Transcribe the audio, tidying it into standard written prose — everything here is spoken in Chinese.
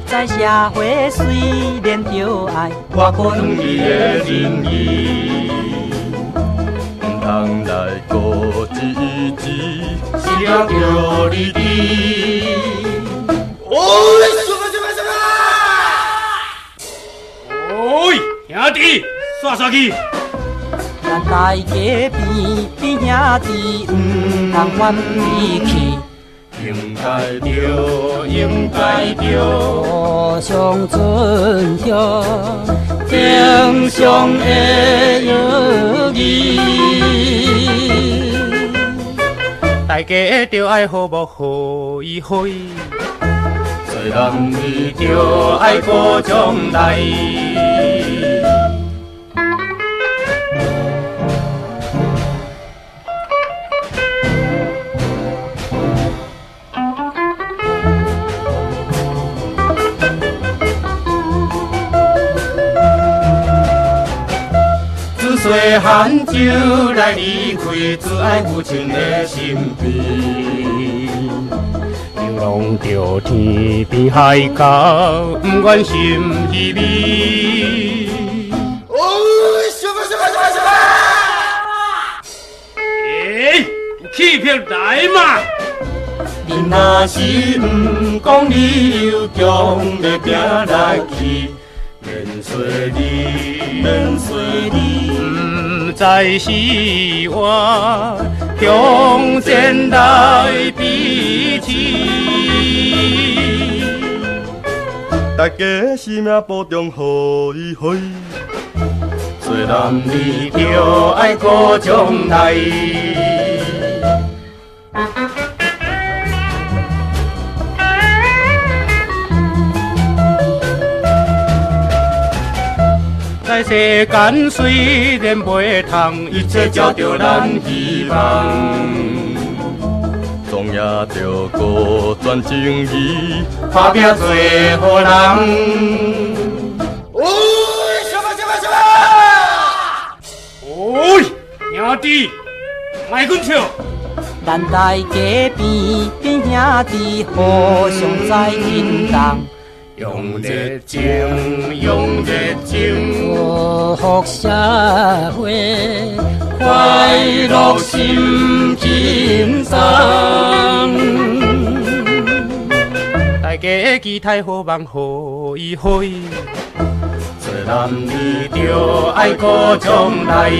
在社会虽然着爱，我可能你的仁义，唔通来孤一枝，是了着你的。哎，兄弟，煞去！咱大家边边兄弟，唔通怨脾气。应该着，应该着，互相尊重，正常的友谊。大家着爱好无好意会，做男儿着爱过将来。细汉就来理会，只爱父亲的身边。流浪着天边海角，不愿心依偎。哎，气魄来嘛！你若是不讲理由，强要拼来去，免随你，免随你。不再是我向前来比起，大家生命保重好一回，做男儿着爱过将来。在世间虽然袂通一切照着咱希望，总也着孤全情义，打拼做好人。哎，兄弟，卖阮笑！咱大家边边兄弟，互相在引导。用热情，用热情，祝福社会快乐心轻松。大家期待好梦好意会，做男儿着爱过将来。